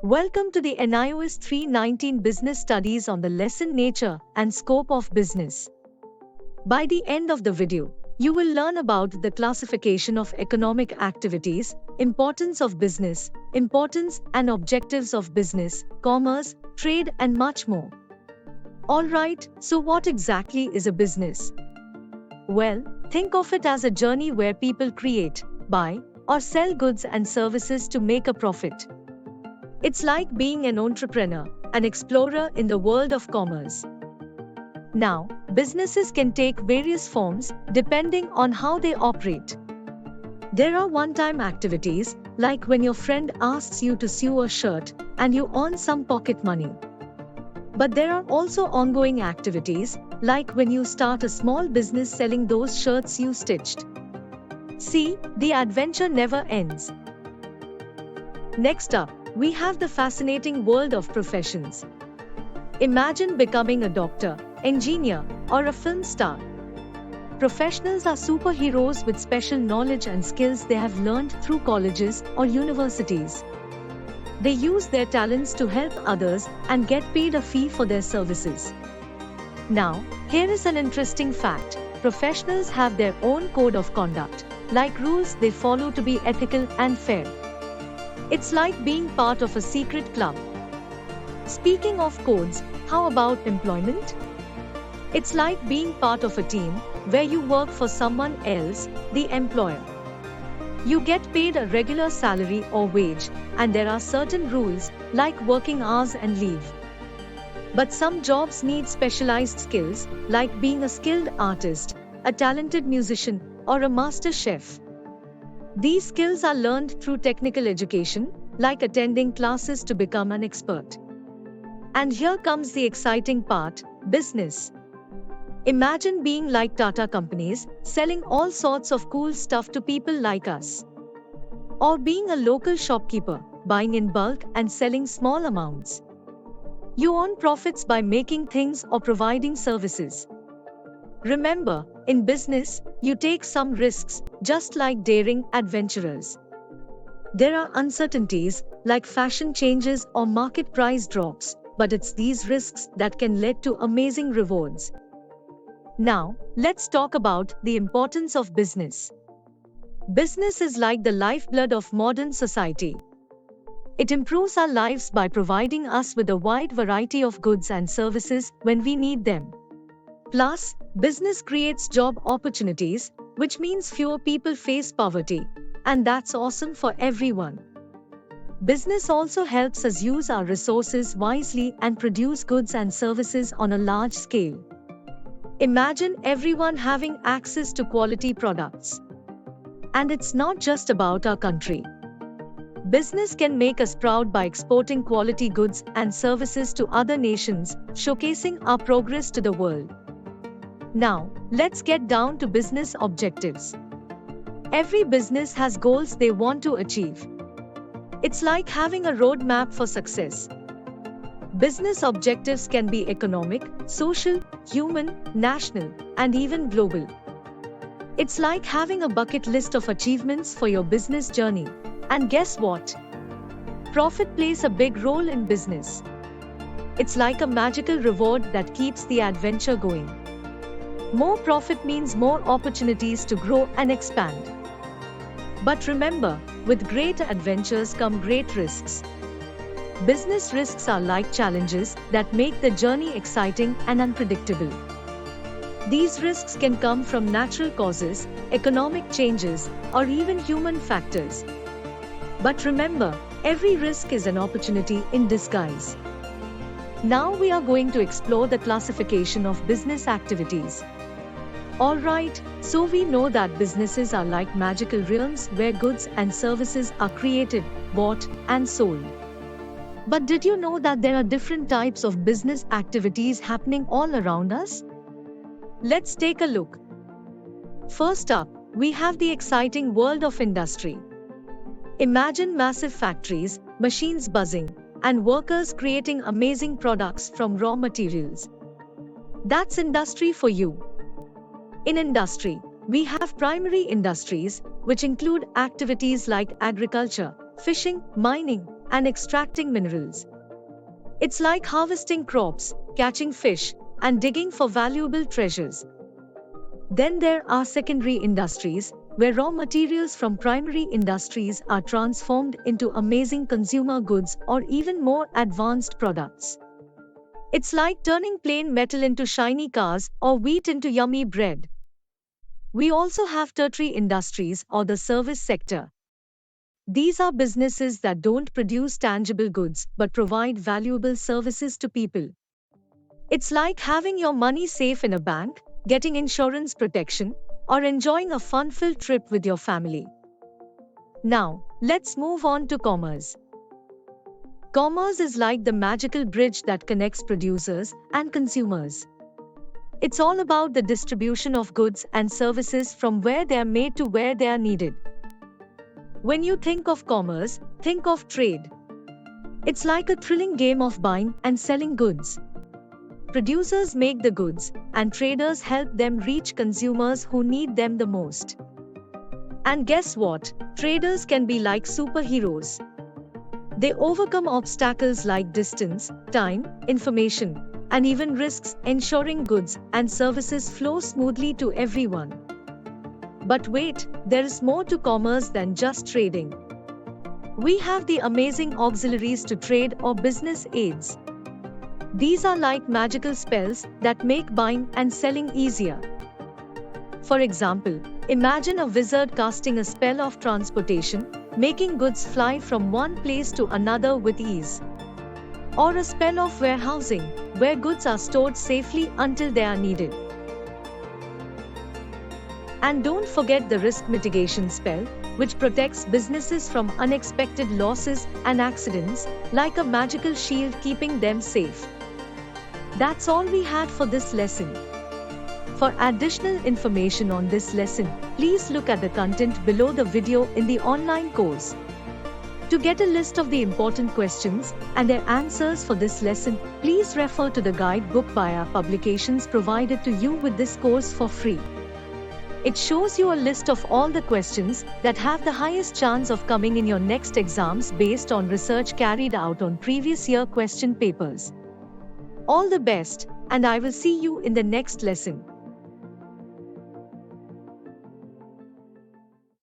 Welcome to the NIOS 319 Business Studies on the lesson Nature and Scope of Business. By the end of the video, you will learn about the classification of economic activities, importance of business, importance and objectives of business, commerce, trade and much more. Alright, so what exactly is a business? Well, think of it as a journey where people create, buy, or sell goods and services to make a profit. It's like being an entrepreneur, an explorer in the world of commerce. Now, businesses can take various forms depending on how they operate. There are one-time activities, like when your friend asks you to sew a shirt and you earn some pocket money. But there are also ongoing activities, like when you start a small business selling those shirts you stitched. See, the adventure never ends. Next up, we have the fascinating world of professions. Imagine becoming a doctor, engineer, or a film star. Professionals are superheroes with special knowledge and skills they have learned through colleges or universities. They use their talents to help others and get paid a fee for their services. Now, here is an interesting fact. Professionals have their own code of conduct, like rules they follow to be ethical and fair. It's like being part of a secret club. Speaking of codes, how about employment? It's like being part of a team where you work for someone else, the employer. You get paid a regular salary or wage, and there are certain rules, like working hours and leave. But some jobs need specialized skills, like being a skilled artist, a talented musician, or a master chef. These skills are learned through technical education, like attending classes to become an expert. And here comes the exciting part, business. Imagine being like Tata companies, selling all sorts of cool stuff to people like us. Or being a local shopkeeper, buying in bulk and selling small amounts. You earn profits by making things or providing services. Remember, in business, you take some risks, just like daring adventurers. There are uncertainties, like fashion changes or market price drops, but it's these risks that can lead to amazing rewards. Now, let's talk about the importance of business. Business is like the lifeblood of modern society. It improves our lives by providing us with a wide variety of goods and services when we need them. Plus, business creates job opportunities, which means fewer people face poverty, and that's awesome for everyone. Business also helps us use our resources wisely and produce goods and services on a large scale. Imagine everyone having access to quality products. And it's not just about our country. Business can make us proud by exporting quality goods and services to other nations, showcasing our progress to the world. Now, let's get down to business objectives. Every business has goals they want to achieve. It's like having a roadmap for success. Business objectives can be economic, social, human, national, and even global. It's like having a bucket list of achievements for your business journey. And guess what? Profit plays a big role in business. It's like a magical reward that keeps the adventure going. More profit means more opportunities to grow and expand. But remember, with great adventures come great risks. Business risks are like challenges that make the journey exciting and unpredictable. These risks can come from natural causes, economic changes, or even human factors. But remember, every risk is an opportunity in disguise. Now we are going to explore the classification of business activities. Alright, so we know that businesses are like magical realms where goods and services are created, bought, and sold. But did you know that there are different types of business activities happening all around us? Let's take a look. First up, we have the exciting world of industry. Imagine massive factories, machines buzzing, and workers creating amazing products from raw materials. That's industry for you. In industry, we have primary industries, which include activities like agriculture, fishing, mining, and extracting minerals. It's like harvesting crops, catching fish, and digging for valuable treasures. Then there are secondary industries, where raw materials from primary industries are transformed into amazing consumer goods or even more advanced products. It's like turning plain metal into shiny cars or wheat into yummy bread. We also have tertiary industries or the service sector. These are businesses that don't produce tangible goods but provide valuable services to people. It's like having your money safe in a bank, getting insurance protection, or enjoying a fun-filled trip with your family. Now, let's move on to commerce. Commerce is like the magical bridge that connects producers and consumers. It's all about the distribution of goods and services from where they are made to where they are needed. When you think of commerce, think of trade. It's like a thrilling game of buying and selling goods. Producers make the goods, and traders help them reach consumers who need them the most. And guess what? Traders can be like superheroes. They overcome obstacles like distance, time, information, and even risks, ensuring goods and services flow smoothly to everyone. But wait, there is more to commerce than just trading. We have the amazing auxiliaries to trade or business aids. These are like magical spells that make buying and selling easier. For example, imagine a wizard casting a spell of transportation, making goods fly from one place to another with ease. Or a spell of warehousing, where goods are stored safely until they are needed. And don't forget the risk mitigation spell, which protects businesses from unexpected losses and accidents, like a magical shield keeping them safe. That's all we had for this lesson. For additional information on this lesson, please look at the content below the video in the online course. To get a list of the important questions and their answers for this lesson, please refer to the guidebook by our publications provided to you with this course for free. It shows you a list of all the questions that have the highest chance of coming in your next exams based on research carried out on previous year question papers. All the best, and I will see you in the next lesson.